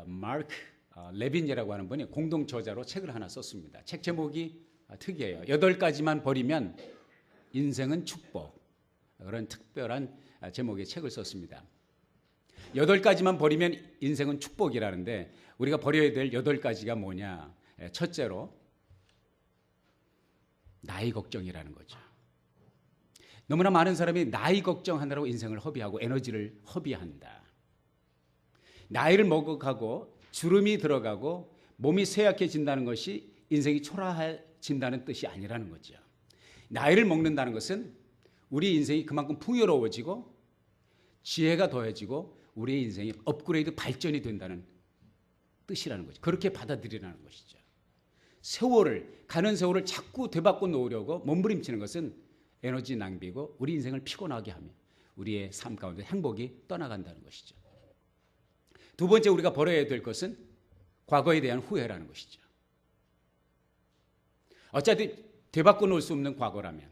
마크 레빈이라고 하는 분이 공동 저자로 책을 하나 썼습니다. 책 제목이 특이해요. 8가지만 버리면 인생은 축복. 그런 특별한 제목의 책을 썼습니다. 8가지만 버리면 인생은 축복이라는데 우리가 버려야 될 8가지가 뭐냐? 첫째로 나이 걱정이라는 거죠. 너무나 많은 사람이 나이 걱정하느라고 인생을 허비하고 에너지를 허비한다. 나이를 먹어가고 주름이 들어가고 몸이 쇠약해진다는 것이 인생이 초라해진다는 뜻이 아니라는 거죠. 나이를 먹는다는 것은 우리 인생이 그만큼 풍요로워지고 지혜가 더해지고 우리의 인생이 업그레이드 발전이 된다는 뜻이라는 거죠. 그렇게 받아들이라는 것이죠. 가는 세월을 자꾸 되받고 놓으려고 몸부림치는 것은 에너지 낭비고 우리 인생을 피곤하게 하며 우리의 삶 가운데 행복이 떠나간다는 것이죠. 두 번째 우리가 버려야 될 것은 과거에 대한 후회라는 것이죠. 어차피 되받고 놓을 수 없는 과거라면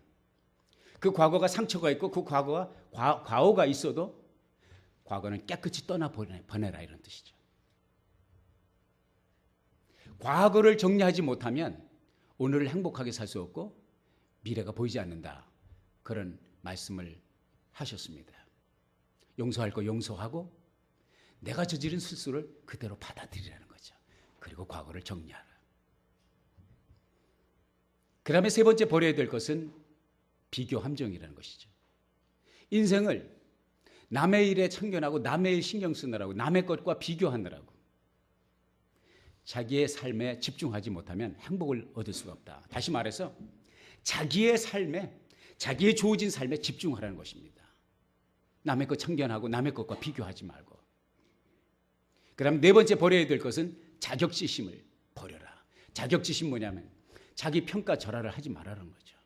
그 과거가 상처가 있고 그 과거가 과오가 있어도 과거는 깨끗이 떠나보내라 이런 뜻이죠. 과거를 정리하지 못하면 오늘을 행복하게 살 수 없고 미래가 보이지 않는다. 그런 말씀을 하셨습니다. 용서할 거 용서하고 내가 저지른 실수를 그대로 받아들이라는 거죠. 그리고 과거를 정리하라. 그 다음에 세 번째 버려야 될 것은 비교 함정이라는 것이죠. 인생을 남의 일에 참견하고 남의 일 신경 쓰느라고 남의 것과 비교하느라고 자기의 삶에 집중하지 못하면 행복을 얻을 수가 없다. 다시 말해서 자기의 삶에 자기의 주어진 삶에 집중하라는 것입니다. 남의 것 참견하고 남의 것과 비교하지 말고. 그 다음 네 번째 버려야 될 것은 자격지심을 버려라. 자격지심 뭐냐면 자기 평가절하를 하지 말라는 거죠.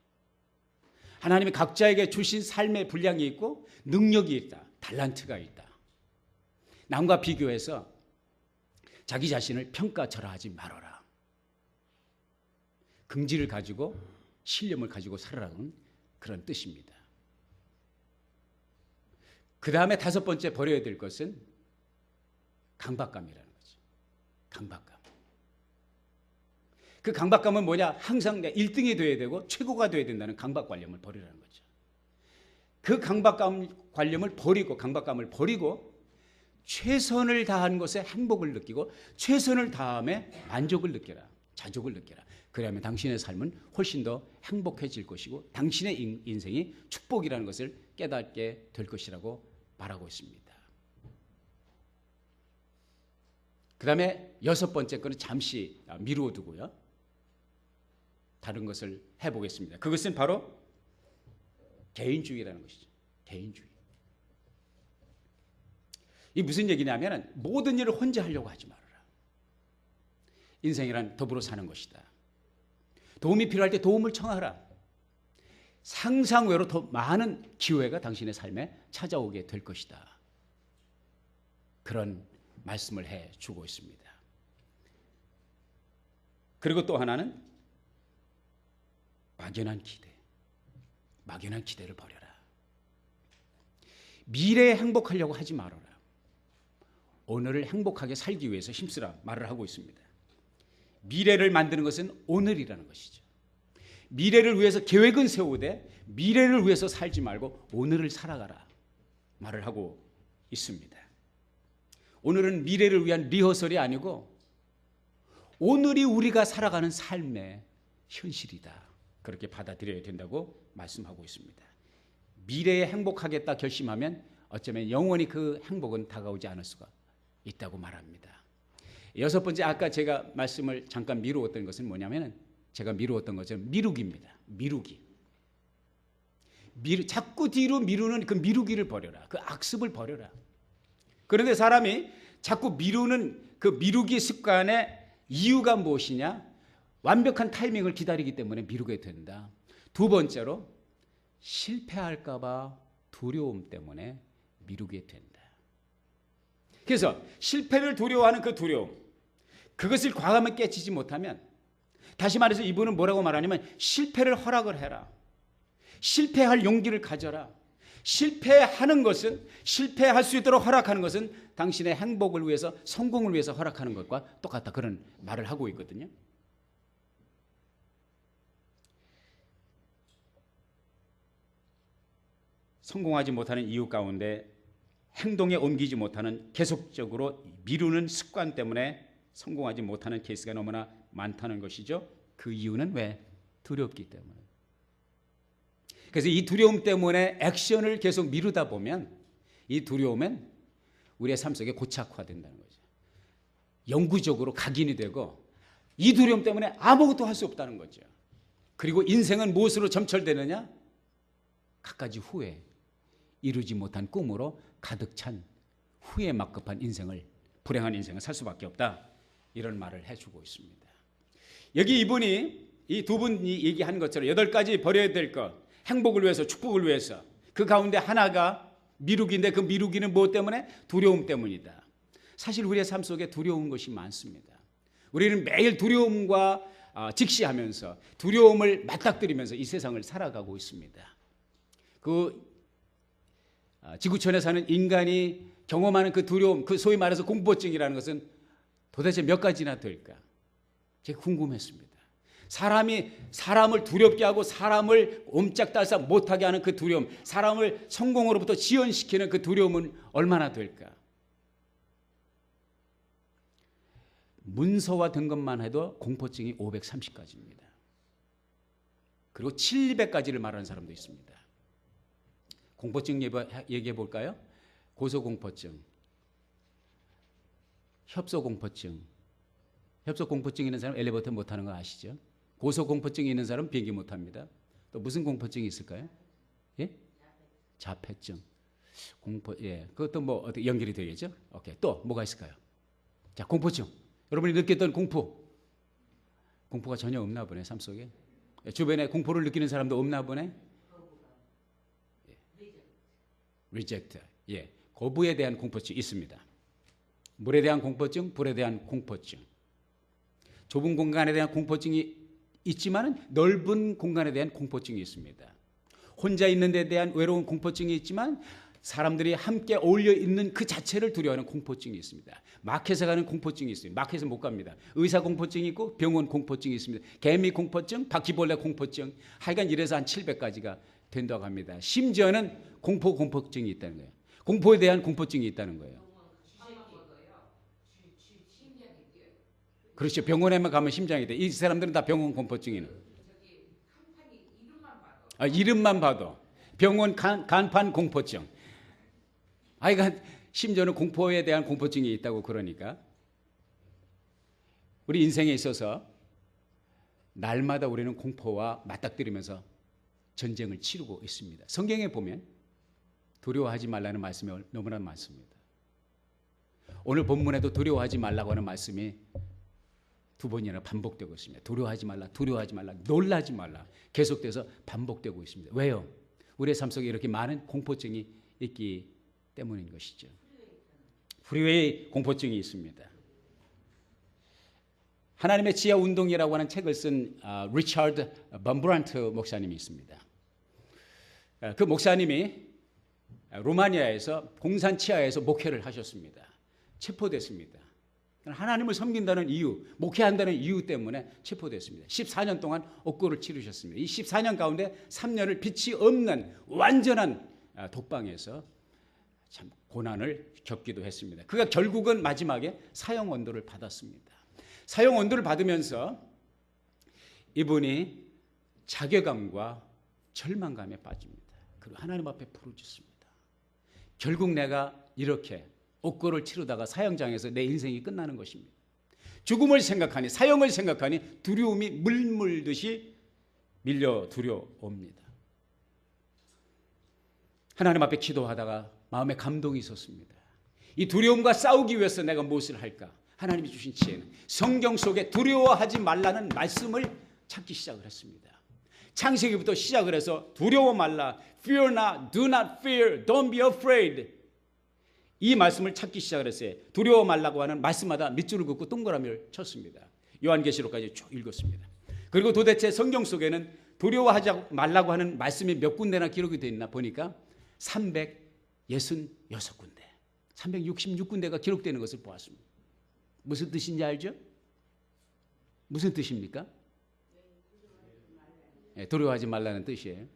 하나님이 각자에게 주신 삶의 분량이 있고 능력이 있다. 달란트가 있다. 남과 비교해서 자기 자신을 평가절하하지 말아라. 긍지를 가지고 신념을 가지고 살아라는 그런 뜻입니다. 그 다음에 다섯 번째 버려야 될 것은 강박감이라는 거죠. 강박감. 그 강박감은 뭐냐? 항상 내 1등이 돼야 되고 최고가 돼야 된다는 강박관념을 버리라는 거죠. 그 강박감을 버리고 최선을 다한 것에 행복을 느끼고 최선을 다함에 만족을 느껴라. 자족을 느껴라. 그러면 당신의 삶은 훨씬 더 행복해질 것이고 당신의 인생이 축복이라는 것을 깨닫게 될 것이라고 말하고 있습니다. 그 다음에 여섯 번째 거는 잠시 미루어 두고요. 다른 것을 해보겠습니다. 그것은 바로 개인주의라는 것이죠. 개인주의. 이 무슨 얘기냐면 모든 일을 혼자 하려고 하지 말아라. 인생이란 더불어 사는 것이다. 도움이 필요할 때 도움을 청하라. 상상 외로 더 많은 기회가 당신의 삶에 찾아오게 될 것이다. 그런 말씀을 해주고 있습니다. 그리고 또 하나는 막연한 기대를 버려라. 미래에 행복하려고 하지 말아라. 오늘을 행복하게 살기 위해서 힘쓰라 말을 하고 있습니다. 미래를 만드는 것은 오늘이라는 것이죠. 미래를 위해서 계획은 세우되 미래를 위해서 살지 말고 오늘을 살아가라 말을 하고 있습니다. 오늘은 미래를 위한 리허설이 아니고 오늘이 우리가 살아가는 삶의 현실이다. 그렇게 받아들여야 된다고 말씀하고 있습니다. 미래에 행복하겠다 결심하면 어쩌면 영원히 그 행복은 다가오지 않을 수가 있다고 말합니다. 여섯 번째 아까 제가 말씀을 잠깐 미루었던 것은 뭐냐면 제가 미루었던 것은 미루기입니다. 미루기. 자꾸 뒤로 미루는 그 미루기를 버려라. 그 악습을 버려라. 그런데 사람이 자꾸 미루는 그 미루기 습관의 이유가 무엇이냐? 완벽한 타이밍을 기다리기 때문에 미루게 된다. 두 번째로 실패할까 봐 두려움 때문에 미루게 된다. 그래서 실패를 두려워하는 그 두려움, 그것을 과감하게 깨치지 못하면 다시 말해서 이분은 뭐라고 말하냐면 실패를 허락을 해라. 실패할 용기를 가져라. 실패하는 것은, 실패할 수 있도록 허락하는 것은 당신의 행복을 위해서, 성공을 위해서 허락하는 것과 똑같다. 그런 말을 하고 있거든요. 성공하지 못하는 이유 가운데 행동에 옮기지 못하는, 계속적으로 미루는 습관 때문에 성공하지 못하는 케이스가 너무나 많다는 것이죠. 그 이유는 왜? 두렵기 때문에. 그래서 이 두려움 때문에 액션을 계속 미루다 보면 이 두려움은 우리의 삶 속에 고착화된다는 거죠. 영구적으로 각인이 되고 이 두려움 때문에 아무것도 할 수 없다는 거죠. 그리고 인생은 무엇으로 점철되느냐? 갖가지 후회, 이루지 못한 꿈으로 가득 찬 후회에 막급한 인생을, 불행한 인생을 살 수밖에 없다. 이런 말을 해주고 있습니다. 여기 이분이, 이 두 분이 얘기한 것처럼 8가지 버려야 될 것, 행복을 위해서, 축복을 위해서, 그 가운데 하나가 미루기인데 그 미루기는 무엇 때문에? 두려움 때문이다. 사실 우리의 삶 속에 두려운 것이 많습니다. 우리는 매일 두려움과 직시하면서, 두려움을 맞닥뜨리면서 이 세상을 살아가고 있습니다. 지구촌에 사는 인간이 경험하는 그 두려움, 그 소위 말해서 공포증이라는 것은 도대체 몇 가지나 될까? 제가 궁금했습니다. 사람이 사람을 두렵게 하고 사람을 옴짝달싹 못하게 하는 그 두려움, 사람을 성공으로부터 지연시키는 그 두려움은 얼마나 될까? 문서화된 것만 해도 공포증이 530가지입니다. 그리고 700가지를 말하는 사람도 있습니다. 공포증 얘기해 볼까요? 고소공포증, 협소공포증. 협소공포증 있는 사람 엘리베이터 못 타는 거 아시죠? 고소공포증이 있는 사람은 비행기 못 합니다. 또 무슨 공포증이 있을까요? 예? 자폐증. 예. 그것도 뭐 어떻게 연결이 되겠죠? 오케이. 또 뭐가 있을까요? 자, 공포증. 여러분이 느꼈던 공포가 전혀 없나 보네, 삶 속에. 주변에 공포를 느끼는 사람도 없나 보네. 리젝트. 예. 거부에 대한 공포증 있습니다. 물에 대한 공포증, 불에 대한 공포증. 좁은 공간에 대한 공포증이 있지만 넓은 공간에 대한 공포증이 있습니다. 혼자 있는 데 대한 외로운 공포증이 있지만 사람들이 함께 어울려 있는 그 자체를 두려워하는 공포증이 있습니다. 마켓에 가는 공포증이 있습니다. 마켓에 못 갑니다. 의사 공포증이 있고 병원 공포증이 있습니다. 개미 공포증, 바퀴벌레 공포증, 하여간 이래서 한 700가지가 된다고 합니다. 심지어는 공포증이 있다는 거예요. 공포에 대한 공포증이 있다는 거예요. 그렇죠. 병원에만 가면 심장이 돼. 이 사람들은 다 병원 공포증이는. 이름만 봐도. 병원 간판 공포증. 그러니까 심지어는 공포에 대한 공포증이 있다고. 그러니까 우리 인생에 있어서 날마다 우리는 공포와 맞닥뜨리면서 전쟁을 치르고 있습니다. 성경에 보면 두려워하지 말라는 말씀이 너무나 많습니다. 오늘 본문에도 두려워하지 말라고 하는 말씀이 2번이나 반복되고 있습니다. 두려워하지 말라, 두려워하지 말라, 놀라지 말라. 계속돼서 반복되고 있습니다. 왜요? 우리의 삶 속에 이렇게 많은 공포증이 있기 때문인 것이죠. 프리웨이 공포증이 있습니다. 하나님의 지하 운동이라고 하는 책을 쓴 리처드 범브란트 목사님이 있습니다. 그 목사님이 루마니아에서 공산 치하에서 목회를 하셨습니다. 체포됐습니다. 하나님을 섬긴다는 이유, 목회한다는 이유 때문에 체포됐습니다. 14년 동안 옥고를 치르셨습니다. 이 14년 가운데 3년을 빛이 없는 완전한 독방에서 참 고난을 겪기도 했습니다. 그가 결국은 마지막에 사형 원도를 받았습니다. 사형 원도를 받으면서 이분이 자괴감과 절망감에 빠집니다. 그리고 하나님 앞에 부르짖습니다. 결국 내가 이렇게 옥고를 치르다가 사형장에서 내 인생이 끝나는 것입니다. 죽음을 생각하니, 사형을 생각하니 두려움이 물물듯이 밀려 들어옵니다. 하나님 앞에 기도하다가 마음에 감동이 있었습니다. 이 두려움과 싸우기 위해서 내가 무엇을 할까? 하나님이 주신 지혜는 성경 속에 두려워하지 말라는 말씀을 찾기 시작을 했습니다. 창세기부터 시작을 해서 두려워 말라, fear not, do not fear, don't be afraid. 이 말씀을 찾기 시작을 했어요. 두려워 말라고 하는 말씀마다 밑줄을 긋고 동그라미를 쳤습니다. 요한계시록까지 쭉 읽었습니다. 그리고 도대체 성경 속에는 두려워하지 말라고 하는 말씀이 몇 군데나 기록이 되어 있나 보니까 366군데, 366군데가 기록되는 것을 보았습니다. 무슨 뜻인지 알죠? 무슨 뜻입니까? 두려워하지 말라는 뜻이에요.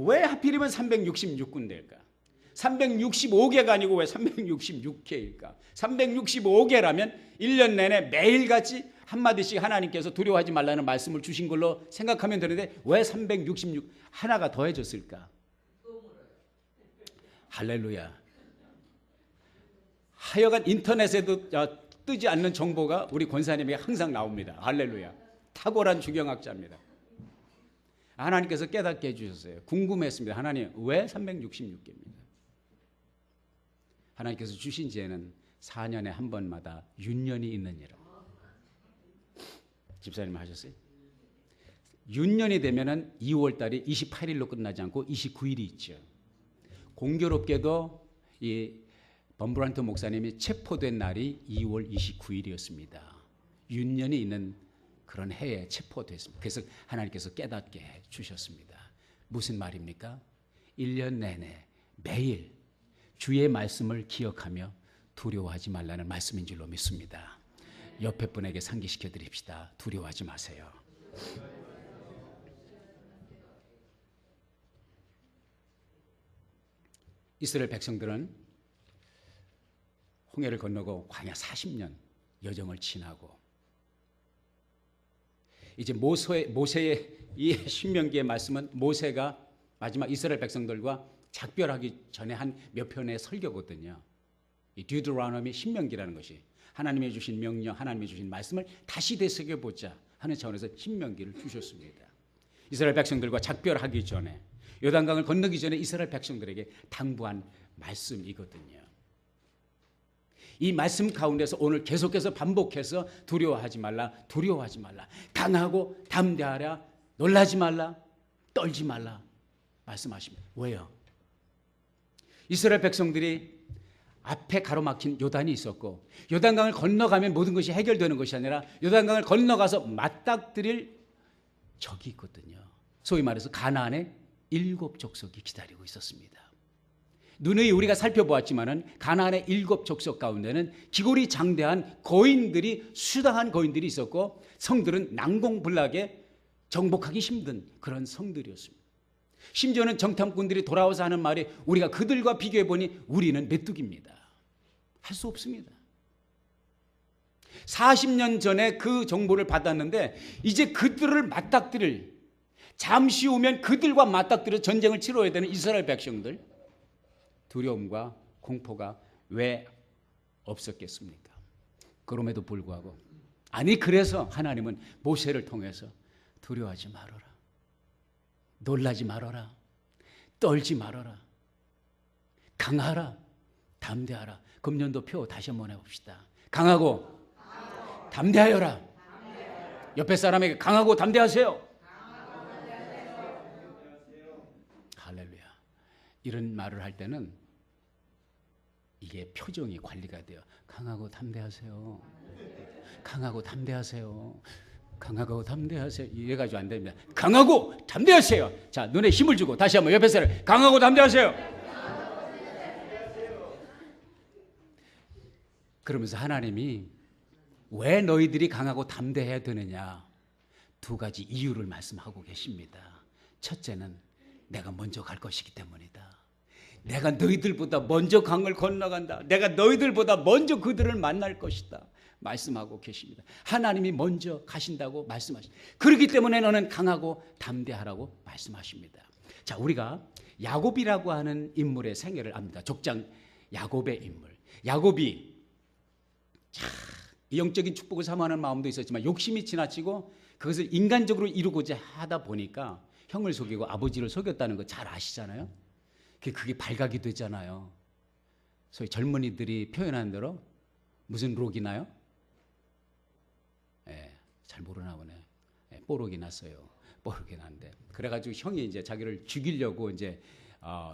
왜 하필이면 366군데일까? 365개가 아니고 왜 366개일까? 365개라면 1년 내내 매일같이 한마디씩 하나님께서 두려워하지 말라는 말씀을 주신 걸로 생각하면 되는데 왜 366 하나가 더해졌을까? 할렐루야. 하여간 인터넷에도 뜨지 않는 정보가 우리 권사님에게 항상 나옵니다. 할렐루야. 탁월한 주경학자입니다. 하나님께서 깨닫게 해주셨어요. 궁금했습니다. 하나님 왜 366개입니다. 하나님께서 주신 지에는 4년에 한 번마다 윤년이 있느니라. 집사님 하셨어요? 윤년이 되면은 2월 달이 28일로 끝나지 않고 29일이 있죠. 공교롭게도 이 범브란트 목사님이 체포된 날이 2월 29일이었습니다. 윤년이 있는 그런 해에 체포됐습니다. 그래서 하나님께서 깨닫게 해 주셨습니다. 무슨 말입니까? 1년 내내 매일 주의 말씀을 기억하며 두려워하지 말라는 말씀인 줄로 믿습니다. 옆에 분에게 상기시켜 드립시다. 두려워하지 마세요. 이스라엘 백성들은 홍해를 건너고 광야 40년 여정을 지나고 이제 모세의 이 신명기의 말씀은 모세가 마지막 이스라엘 백성들과 작별하기 전에 한 몇 편의 설교거든요. 이 듀드로노미 신명기라는 것이 하나님이 주신 명령, 하나님이 주신 말씀을 다시 되새겨보자 하는 차원에서 신명기를 주셨습니다. 이스라엘 백성들과 작별하기 전에 요단강을 건너기 전에 이스라엘 백성들에게 당부한 말씀이거든요. 이 말씀 가운데서 오늘 계속해서 반복해서 두려워하지 말라, 두려워하지 말라, 강하고 담대하라, 놀라지 말라, 떨지 말라 말씀하십니다. 왜요? 이스라엘 백성들이 앞에 가로막힌 요단이 있었고 요단강을 건너가면 모든 것이 해결되는 것이 아니라 요단강을 건너가서 맞닥뜨릴 적이 있거든요. 소위 말해서 가나안의 7 족속이 기다리고 있었습니다. 누누이 우리가 살펴보았지만은 가나안의 7 족속 가운데는 기골이 장대한 거인들이 수당한 거인들이 있었고 성들은 난공불락에 정복하기 힘든 그런 성들이었습니다. 심지어는 정탐꾼들이 돌아와서 하는 말이 우리가 그들과 비교해 보니 우리는 메뚜기입니다. 할 수 없습니다. 40년 전에 그 정보를 받았는데 이제 그들을 맞닥뜨릴, 잠시 후면 그들과 맞닥뜨려 전쟁을 치러야 되는 이스라엘 백성들, 두려움과 공포가 왜 없었겠습니까? 그럼에도 불구하고 그래서 하나님은 모세를 통해서 두려워하지 말아라, 놀라지 말아라, 떨지 말아라, 강하라, 담대하라. 금년도표 다시 한번 해봅시다. 강하고 담대하여라. 옆에 사람에게 강하고 담대하세요. 할렐루야. 이런 말을 할 때는 이게 표정이 관리가 돼요. 강하고 담대하세요. 강하고 담대하세요. 강하고 담대하세요. 이래가지고 안 됩니다. 강하고 담대하세요. 자, 눈에 힘을 주고 다시 한번 옆에 사람 강하고 담대하세요. 그러면서 하나님이 왜 너희들이 강하고 담대해야 되느냐 2가지 이유를 말씀하고 계십니다. 첫째는 내가 먼저 갈 것이기 때문이다. 내가 너희들보다 먼저 강을 건너간다. 내가 너희들보다 먼저 그들을 만날 것이다 말씀하고 계십니다. 하나님이 먼저 가신다고 말씀하십니다. 그렇기 때문에 너는 강하고 담대하라고 말씀하십니다. 자, 우리가 야곱이라고 하는 인물의 생애를 압니다. 족장 야곱의 인물. 야곱이 영적인 축복을 사모하는 마음도 있었지만 욕심이 지나치고 그것을 인간적으로 이루고자 하다 보니까 형을 속이고 아버지를 속였다는 거 잘 아시잖아요. 그게 발각이 되잖아요. 소위 젊은이들이 표현하는 대로 무슨 록이 나요? 잘 모르나 보네. 뽀록이 났어요. 뽀록이 났는데 그래가지고 형이 이제 자기를 죽이려고 이제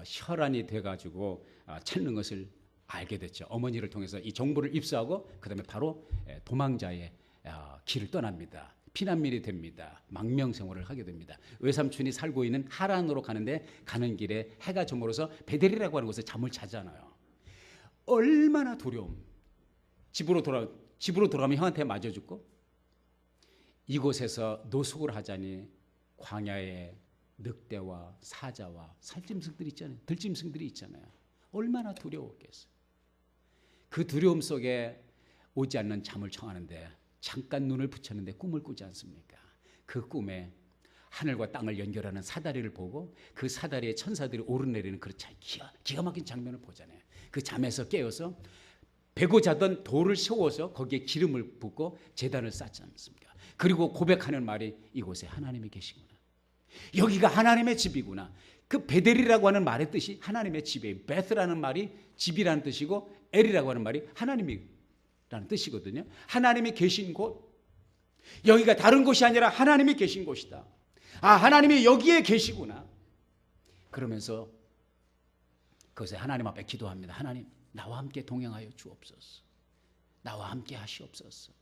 혈안이 돼가지고 찾는 것을 알게 됐죠. 어머니를 통해서 이 정보를 입수하고 그다음에 바로 도망자의 길을 떠납니다. 피난민이 됩니다. 망명 생활을 하게 됩니다. 외삼촌이 살고 있는 하란으로 가는 길에 해가 저물어서 베델이라고 하는 곳에 잠을 자잖아요. 얼마나 두려움. 집으로 돌아가면 형한테 맞아 죽고, 이곳에서 노숙을 하자니 광야에 늑대와 사자와 살짐승들이 있잖아요. 들짐승들이 있잖아요. 얼마나 두려웠겠어요. 그 두려움 속에 오지 않는 잠을 청하는데 잠깐 눈을 붙였는데 꿈을 꾸지 않습니까? 그 꿈에 하늘과 땅을 연결하는 사다리를 보고 그 사다리에 천사들이 오르내리는 그 기가 막힌 장면을 보잖아요. 그 잠에서 깨어서 베고 자던 돌을 세워서 거기에 기름을 붓고 제단을 쌓지 않습니까? 그리고 고백하는 말이 이곳에 하나님이 계시구나. 여기가 하나님의 집이구나. 그 베델이라고 하는 말의 뜻이 하나님의 집이에요. 베스라는 말이 집이라는 뜻이고 엘이라고 하는 말이 하나님이라는 뜻이거든요. 하나님이 계신 곳, 여기가 다른 곳이 아니라 하나님이 계신 곳이다. 아, 하나님이 여기에 계시구나. 그러면서 그것에 하나님 앞에 기도합니다. 하나님, 나와 함께 동행하여 주옵소서. 나와 함께 하시옵소서.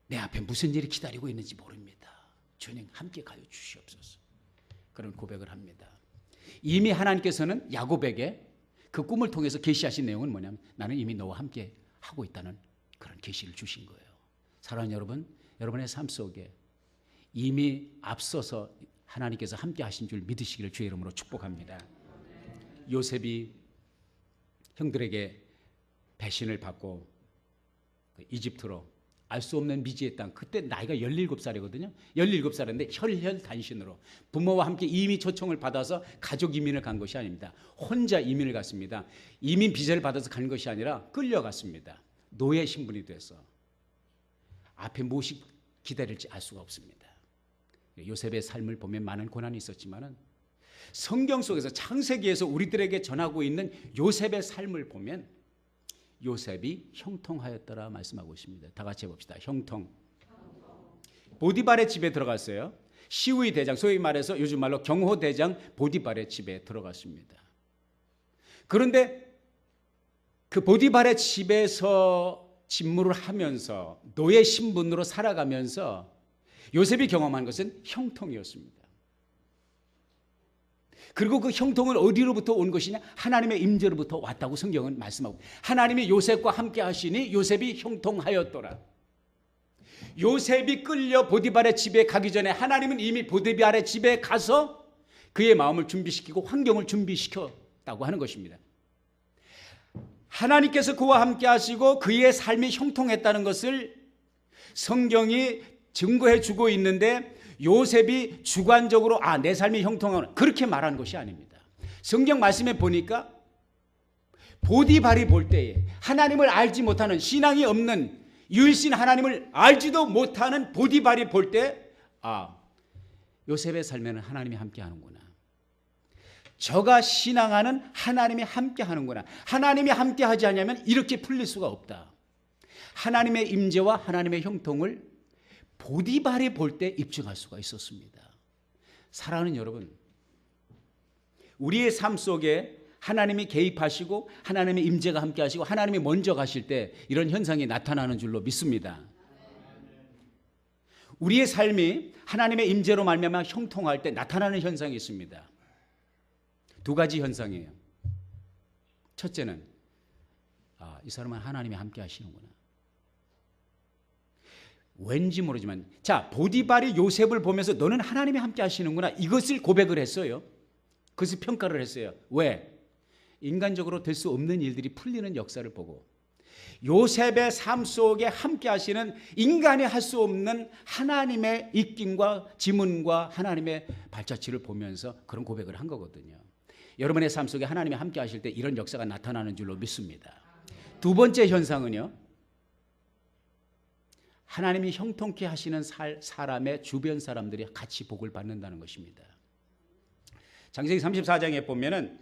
내 앞에 무슨 일이 기다리고 있는지 모릅니다. 주님 함께 가여 주시옵소서. 그런 고백을 합니다. 이미 하나님께서는 야곱에게 그 꿈을 통해서 계시하신 내용은 뭐냐면 나는 이미 너와 함께 하고 있다는 그런 계시를 주신 거예요. 사랑하는 여러분, 여러분의 삶 속에 이미 앞서서 하나님께서 함께 하신 줄 믿으시기를 주의 이름으로 축복합니다. 요셉이 형들에게 배신을 받고 이집트로 알 수 없는 미지의 땅, 그때 나이가 17살이거든요. 17살인데 혈혈단신으로 부모와 함께 이민 초청을 받아서 가족 이민을 간 것이 아닙니다. 혼자 이민을 갔습니다. 이민 비자를 받아서 간 것이 아니라 끌려갔습니다. 노예 신분이 돼서 앞에 무엇이 기다릴지 알 수가 없습니다. 요셉의 삶을 보면 많은 고난이 있었지만은 성경 속에서 창세기에서 우리들에게 전하고 있는 요셉의 삶을 보면 요셉이 형통하였더라 말씀하고 있습니다. 다 같이 해봅시다. 형통. 보디발의 집에 들어갔어요. 시우이 대장, 소위 말해서 요즘 말로 경호 대장 보디발의 집에 들어갔습니다. 그런데 그 보디발의 집에서 직무를 하면서 노예 신분으로 살아가면서 요셉이 경험한 것은 형통이었습니다. 그리고 그 형통은 어디로부터 온 것이냐? 하나님의 임재로부터 왔다고 성경은 말씀하고, 하나님이 요셉과 함께 하시니 요셉이 형통하였더라. 요셉이 끌려 보디발의 집에 가기 전에 하나님은 이미 보디발의 집에 가서 그의 마음을 준비시키고 환경을 준비시켰다고 하는 것입니다. 하나님께서 그와 함께 하시고 그의 삶이 형통했다는 것을 성경이 증거해 주고 있는데, 요셉이 주관적으로 내 삶이 형통하구나 그렇게 말하는 것이 아닙니다. 성경 말씀에 보니까 보디발이 볼 때에 하나님을 알지 못하는, 신앙이 없는, 유일신 하나님을 알지도 못하는 보디발이 볼 때 요셉의 삶에는 하나님이 함께 하는구나. 저가 신앙하는 하나님이 함께 하는구나. 하나님이 함께 하지 않으면 이렇게 풀릴 수가 없다. 하나님의 임재와 하나님의 형통을 보디발이 볼 때 입증할 수가 있었습니다. 사랑하는 여러분, 우리의 삶 속에 하나님이 개입하시고 하나님의 임재가 함께 하시고 하나님이 먼저 가실 때 이런 현상이 나타나는 줄로 믿습니다. 우리의 삶이 하나님의 임재로 말미암아 형통할 때 나타나는 현상이 있습니다. 두 가지 현상이에요. 첫째는 이 사람은 하나님이 함께 하시는구나. 왠지 모르지만, 자, 보디발이 요셉을 보면서 너는 하나님이 함께 하시는구나, 이것을 고백을 했어요. 그것을 평가를 했어요. 왜? 인간적으로 될 수 없는 일들이 풀리는 역사를 보고 요셉의 삶 속에 함께 하시는, 인간이 할 수 없는 하나님의 입김과 지문과 하나님의 발자취를 보면서 그런 고백을 한 거거든요. 여러분의 삶 속에 하나님이 함께 하실 때 이런 역사가 나타나는 줄로 믿습니다. 두 번째 현상은요, 하나님이 형통케 하시는 사람의 주변 사람들이 같이 복을 받는다는 것입니다. 창세기 34장에 보면은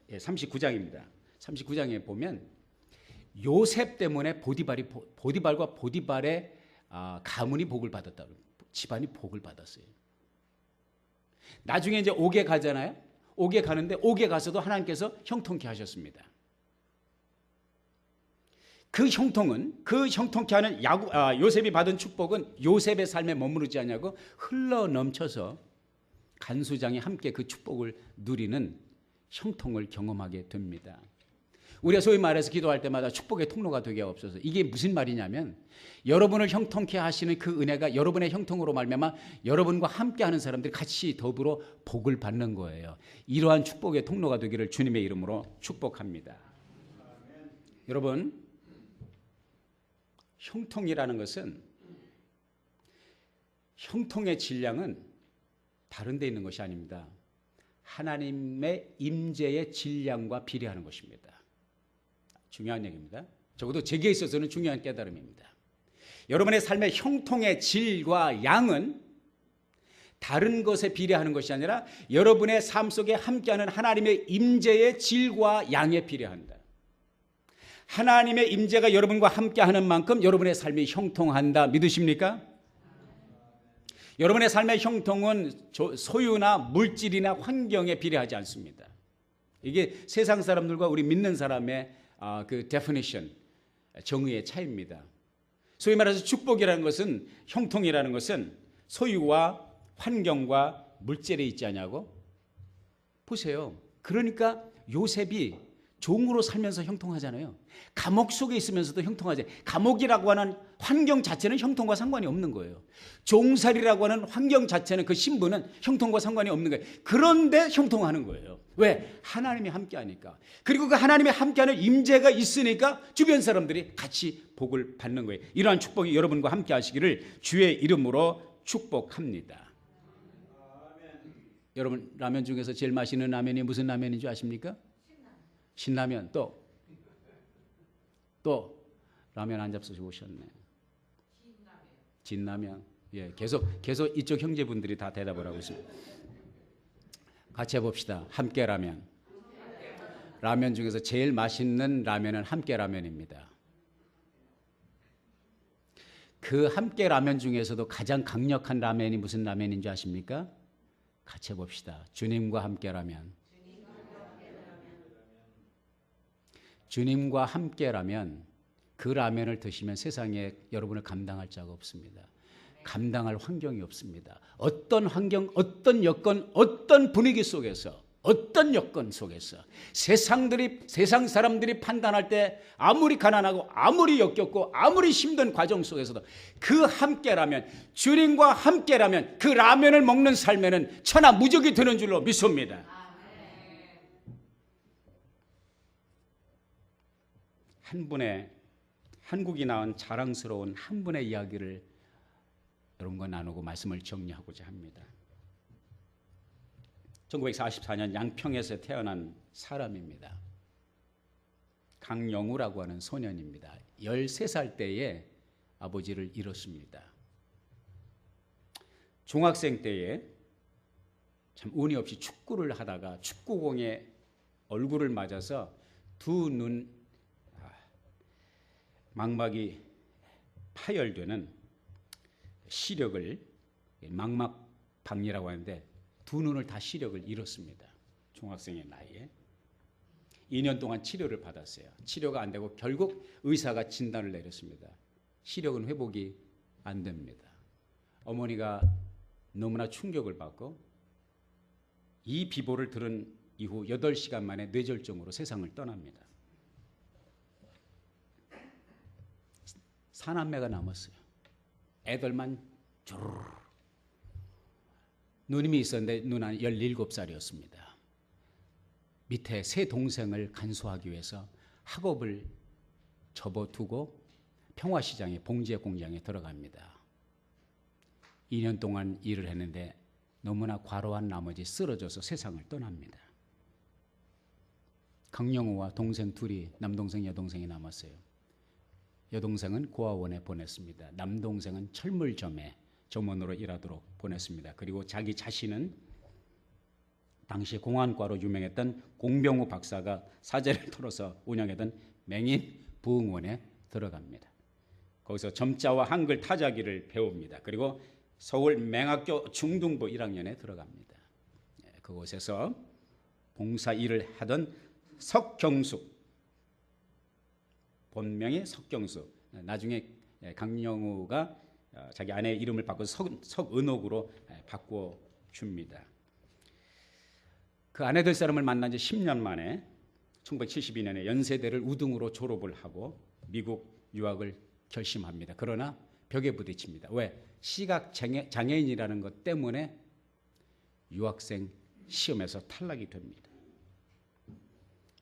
39장입니다. 39장에 보면 요셉 때문에 보디발과 보디발의 가문이 복을 받았다. 집안이 복을 받았어요. 나중에 이제 옥에 가잖아요. 옥에 가는데 옥에 가서도 하나님께서 형통케 하셨습니다. 그 형통은, 그 형통케 하는 요셉이 받은 축복은 요셉의 삶에 머무르지 않냐고 흘러 넘쳐서 간수장이 함께 그 축복을 누리는 형통을 경험하게 됩니다. 우리가 소위 말해서 기도할 때마다 축복의 통로가 되게 없어서, 이게 무슨 말이냐면 여러분을 형통케 하시는 그 은혜가 여러분의 형통으로 말미암아 여러분과 함께하는 사람들이 같이 더불어 복을 받는 거예요. 이러한 축복의 통로가 되기를 주님의 이름으로 축복합니다. 여러분, 형통이라는 것은, 형통의 질량은 다른 데 있는 것이 아닙니다. 하나님의 임재의 질량과 비례하는 것입니다. 중요한 얘기입니다. 적어도 제게 있어서는 중요한 깨달음입니다. 여러분의 삶의 형통의 질과 양은 다른 것에 비례하는 것이 아니라 여러분의 삶 속에 함께하는 하나님의 임재의 질과 양에 비례한다. 하나님의 임재가 여러분과 함께하는 만큼 여러분의 삶이 형통한다. 믿으십니까? 여러분의 삶의 형통은 소유나 물질이나 환경에 비례하지 않습니다. 이게 세상 사람들과 우리 믿는 사람의 그 definition, 정의의 차이입니다. 소위 말해서 축복이라는 것은, 형통이라는 것은 소유와 환경과 물질에 있지 않냐고? 보세요. 그러니까 요셉이 종으로 살면서 형통하잖아요. 감옥 속에 있으면서도 형통하지. 감옥이라고 하는 환경 자체는 형통과 상관이 없는 거예요. 종살이라고 하는 환경 자체는, 그 신분은 형통과 상관이 없는 거예요. 그런데 형통하는 거예요. 왜? 하나님이 함께하니까. 그리고 그 하나님이 함께하는 임재가 있으니까 주변 사람들이 같이 복을 받는 거예요. 이러한 축복이 여러분과 함께하시기를 주의 이름으로 축복합니다. 여러분, 라면 중에서 제일 맛있는 라면이 무슨 라면인 줄 아십니까? 신라면. 또 라면 한 잡수 오셨네. 진라면. 예, 계속 이쪽 형제분들이 다 대답을 하고 있습니다. 같이 해봅시다. 함께 라면. 라면 중에서 제일 맛있는 라면은 함께 라면입니다. 그 함께 라면 중에서도 가장 강력한 라면이 무슨 라면인 줄 아십니까? 같이 해봅시다. 주님과 함께 라면. 주님과 함께라면 그 라면을 드시면 세상에 여러분을 감당할 자가 없습니다. 감당할 환경이 없습니다. 어떤 환경, 어떤 여건, 어떤 분위기 속에서, 어떤 여건 속에서 세상 사람들이 판단할 때 아무리 가난하고 아무리 역겹고 아무리 힘든 과정 속에서도 그 함께라면, 주님과 함께라면 그 라면을 먹는 삶에는 천하무적이 되는 줄로 믿습니다. 한 분의, 한국이 낳은 자랑스러운 한 분의 이야기를 여러분과 나누고 말씀을 정리하고자 합니다. 1944년 양평에서 태어난 사람입니다. 강영우라고 하는 소년입니다. 13살 때에 아버지를 잃었습니다. 중학생 때에 참 운이 없이 축구를 하다가 축구공에 얼굴을 맞아서 두 눈 망막이 파열되는 시력을, 망막박리라고 하는데 두 눈을 다 시력을 잃었습니다. 중학생의 나이에. 2년 동안 치료를 받았어요. 치료가 안 되고 결국 의사가 진단을 내렸습니다. 시력은 회복이 안 됩니다. 어머니가 너무나 충격을 받고 이 비보를 들은 이후 8시간 만에 뇌졸중으로 세상을 떠납니다. 사남매가 남았어요. 애들만 주르르. 누님이 있었는데 누나는 17살이었습니다. 밑에 세 동생을 간수하기 위해서 학업을 접어두고 평화시장의 봉제 공장에 들어갑니다. 2년 동안 일을 했는데 너무나 과로한 나머지 쓰러져서 세상을 떠납니다. 강영우와 동생 둘이, 남동생 여동생이 남았어요. 여동생은 고아원에 보냈습니다. 남동생은 철물점에 점원으로 일하도록 보냈습니다. 그리고 자기 자신은 당시 공안과로 유명했던 공병우 박사가 사제를 털어서 운영했던 맹인 부흥원에 들어갑니다. 거기서 점자와 한글 타자기를 배웁니다. 그리고 서울 맹학교 중등부 1학년에 들어갑니다. 그곳에서 봉사 일을 하던 석경숙 본명이 석경수. 나중에 강영우가 자기 아내 이름을 바꿔서 석은옥으로 바꿔 줍니다. 그 아내 될 사람을 만난 지 10년 만에 1972년에 연세대를 우등으로 졸업을 하고 미국 유학을 결심합니다. 그러나 벽에 부딪힙니다. 왜? 시각 장애인이라는 것 때문에 유학생 시험에서 탈락이 됩니다.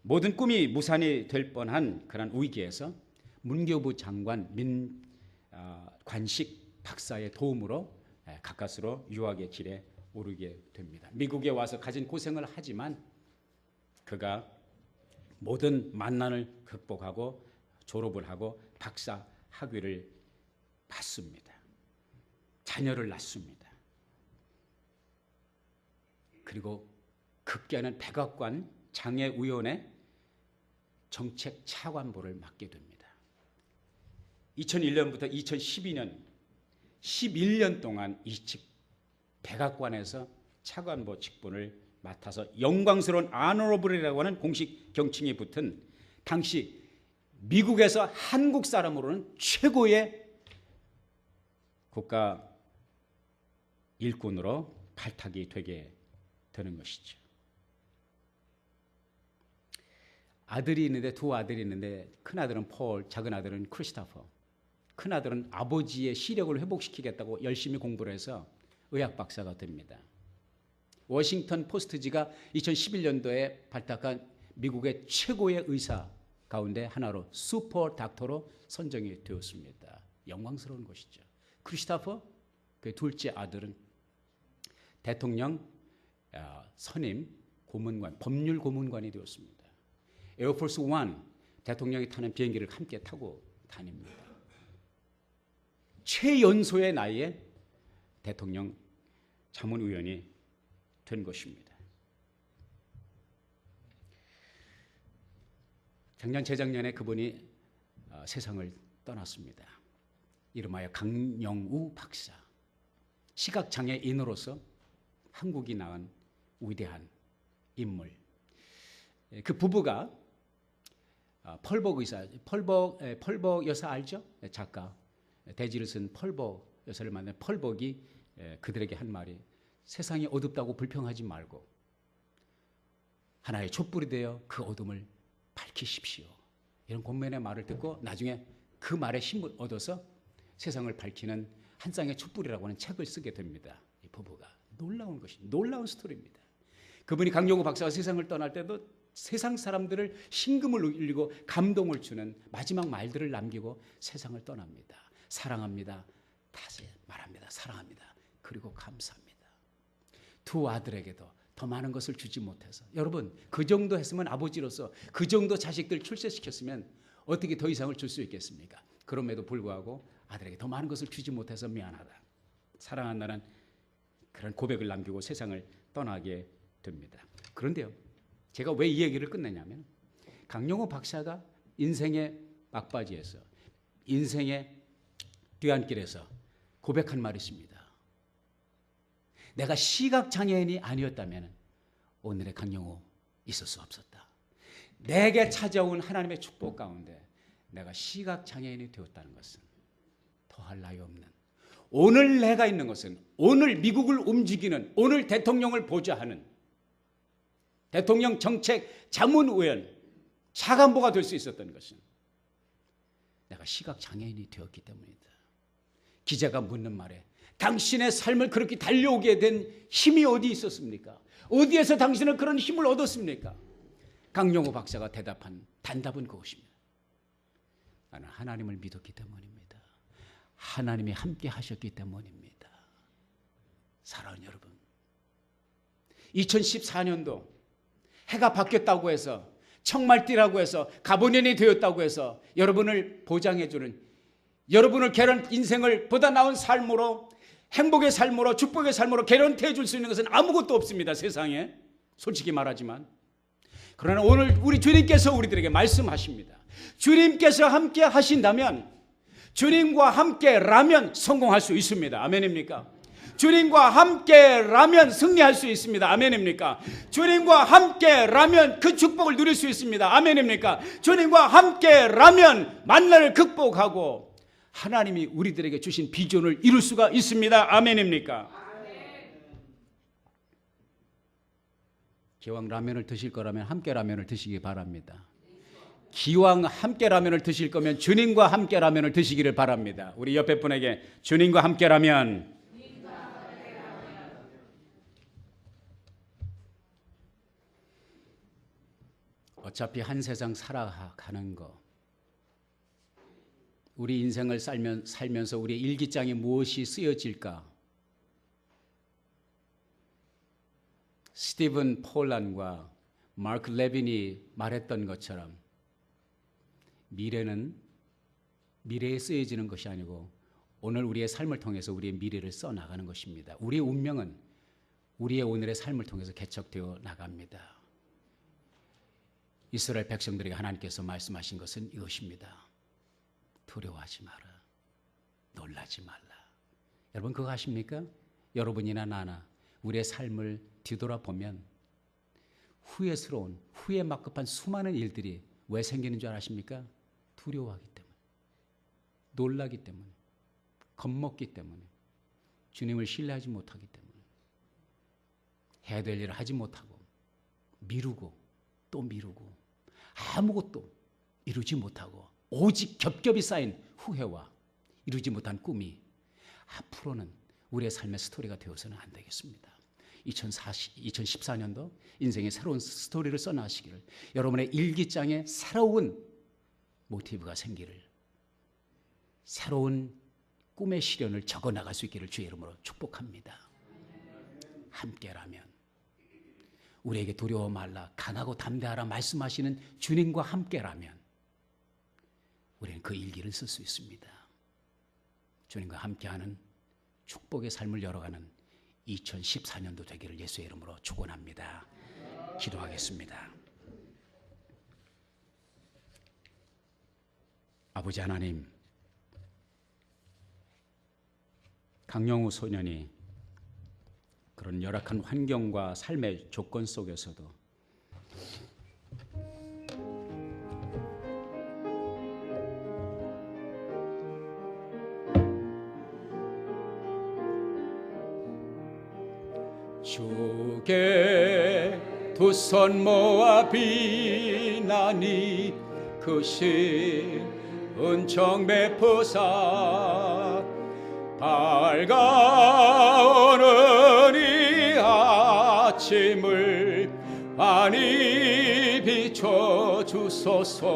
모든 꿈이 무산이 될 뻔한 그런 위기에서 문교부 장관 민관식 박사의 도움으로 가까스로 유학의 길에 오르게 됩니다. 미국에 와서 가진 고생을 하지만 그가 모든 만난을 극복하고 졸업을 하고 박사 학위를 받습니다. 자녀를 낳습니다. 그리고 급기야는 백악관 장애위원회 정책 차관보를 맡게 됩니다. 2001년부터 2012년 11년 동안 이 백악관에서 차관보 직분을 맡아서 영광스러운 아너러블이라고 하는 공식 경칭이 붙은 당시 미국에서 한국 사람으로는 최고의 국가 일꾼으로 발탁이 되게 되는 것이죠. 아들이 있는데 두 아들이 있는데 큰 아들은 폴, 작은 아들은 크리스토퍼. 큰 아들은 아버지의 시력을 회복시키겠다고 열심히 공부를 해서 의학 박사가 됩니다. 워싱턴 포스트지가 2011년도에 발탁한 미국의 최고의 의사 가운데 하나로 슈퍼 닥터로 선정이 되었습니다. 영광스러운 것이죠. 크리스토퍼, 그 둘째 아들은 대통령 선임 고문관, 법률 고문관이 되었습니다. 에어포스 1 대통령이 타는 비행기를 함께 타고 다닙니다. 최연소의 나이에 대통령 자문위원이 된 것입니다. 작년 재작년에 그분이 세상을 떠났습니다. 이름하여 강영우 박사. 시각장애인으로서 한국이 낳은 위대한 인물. 그 부부가 펄벅 의사, 펄벅 여사 알죠? 작가. 대지를 쓴 펄벅 여사를 만난 펄벅이 그들에게 한 말이 세상이 어둡다고 불평하지 말고 하나의 촛불이 되어 그 어둠을 밝히십시오. 이런 권면의 말을 듣고 나중에 그 말에 힘을 얻어서 세상을 밝히는 한 쌍의 촛불이라고 하는 책을 쓰게 됩니다. 이 부부가. 놀라운 것입니다. 놀라운 스토리입니다. 그분이 강영우 박사가 세상을 떠날 때도 세상 사람들을 심금을 울리고 감동을 주는 마지막 말들을 남기고 세상을 떠납니다. 사랑합니다. 다시 말합니다. 사랑합니다. 그리고 감사합니다. 두 아들에게도 더 많은 것을 주지 못해서 여러분 그 정도 했으면 아버지로서 그 정도 자식들 출세시켰으면 어떻게 더 이상을 줄 수 있겠습니까? 그럼에도 불구하고 아들에게 더 많은 것을 주지 못해서 미안하다. 사랑한다는 그런 고백을 남기고 세상을 떠나게 됩니다. 그런데요. 제가 왜 이 얘기를 끝내냐면 강영우 박사가 인생의 막바지에서 인생의 뒤안길에서 고백한 말이 있습니다. 내가 시각장애인이 아니었다면 오늘의 강영우 있을 수 없었다. 내게 찾아온 하나님의 축복 가운데 내가 시각장애인이 되었다는 것은 더할 나위 없는 오늘 내가 있는 것은 오늘 미국을 움직이는 오늘 대통령을 보좌하는 대통령 정책 자문위원 차관보가 될 수 있었던 것은 내가 시각장애인이 되었기 때문이다. 기자가 묻는 말에 당신의 삶을 그렇게 달려오게 된 힘이 어디 있었습니까? 어디에서 당신은 그런 힘을 얻었습니까? 강영우 박사가 대답한 단답은 그것입니다. 나는 하나님을 믿었기 때문입니다. 하나님이 함께 하셨기 때문입니다. 사랑하는 여러분, 2014년도 해가 바뀌었다고 해서 청말띠라고 해서 가보년이 되었다고 해서 여러분을 보장해주는 여러분을 인생을 보다 나은 삶으로 행복의 삶으로 축복의 삶으로 개런티해 줄 수 있는 것은 아무것도 없습니다. 세상에 솔직히 말하지만 그러나 오늘 우리 주님께서 우리들에게 말씀하십니다. 주님께서 함께 하신다면 주님과 함께라면 성공할 수 있습니다. 아멘입니까? 주님과 함께라면 승리할 수 있습니다. 아멘입니까? 주님과 함께라면 그 축복을 누릴 수 있습니다. 아멘입니까? 주님과 함께라면 만난을 극복하고 하나님이 우리들에게 주신 비전을 이룰 수가 있습니다. 아멘입니까? 기왕 라면을 드실 거라면 함께 라면을 드시기 바랍니다. 기왕 함께 라면을 드실 거면 주님과 함께 라면을 드시기를 바랍니다. 우리 옆에 분에게 주님과 함께 라면, 어차피 한 세상 살아가는 거, 우리 인생을 살면서 우리의 일기장에 무엇이 쓰여질까? 스티븐 폴란과 마크 레빈이 말했던 것처럼 미래는 미래에 쓰여지는 것이 아니고 오늘 우리의 삶을 통해서 우리의 미래를 써나가는 것입니다. 우리의 운명은 우리의 오늘의 삶을 통해서 개척되어 나갑니다. 이스라엘 백성들에게 하나님께서 말씀하신 것은 이것입니다. 두려워하지 마라. 놀라지 말라. 여러분 그거 아십니까? 여러분이나 나나 우리의 삶을 뒤돌아보면 후회스러운, 후회 막급한 수많은 일들이 왜 생기는 줄 아십니까? 두려워하기 때문에, 놀라기 때문에, 겁먹기 때문에, 주님을 신뢰하지 못하기 때문에, 해야 될 일을 하지 못하고 미루고 또 미루고 아무것도 이루지 못하고 오직 겹겹이 쌓인 후회와 이루지 못한 꿈이 앞으로는 우리의 삶의 스토리가 되어서는 안 되겠습니다. 2014년도 인생의 새로운 스토리를 써나가시기를, 여러분의 일기장에 새로운 모티브가 생기를, 새로운 꿈의 실현을 적어나갈 수 있기를 주의 이름으로 축복합니다. 함께라면, 우리에게 두려워 말라, 강하고 담대하라 말씀하시는 주님과 함께라면 우리는 그 일기를 쓸 수 있습니다. 주님과 함께하는 축복의 삶을 열어가는 2014년도 되기를 예수의 이름으로 축원합니다. 기도하겠습니다. 아버지 하나님, 강영우 소년이 그런 열악한 환경과 삶의 조건 속에서도 주께 두 손 모아 비나니 그 은총 베푸사 밝아오는 이 아침을 많이 비춰주소서.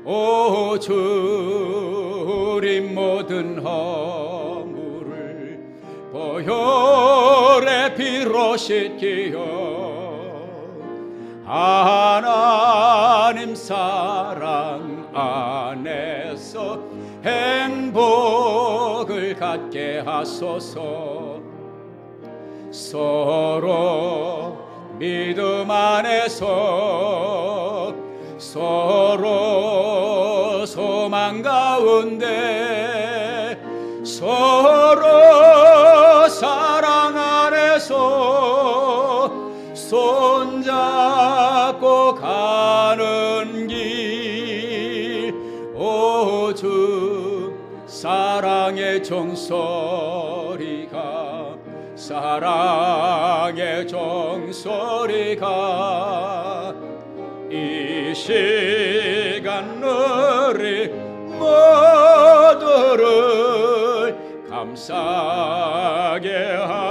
오 주님, 모든 허물을 보혈의 피로 씻기어 하나님 사랑 안에서 행복을 갖게 하소서. 서로 믿음 안에서 서로 소망 가운데 서로 사랑 안에서 손잡고 가는 길, 오 주 사랑의 종소리가 사랑의 종소리가 이 시간 너를 모두를 감싸게 하소서.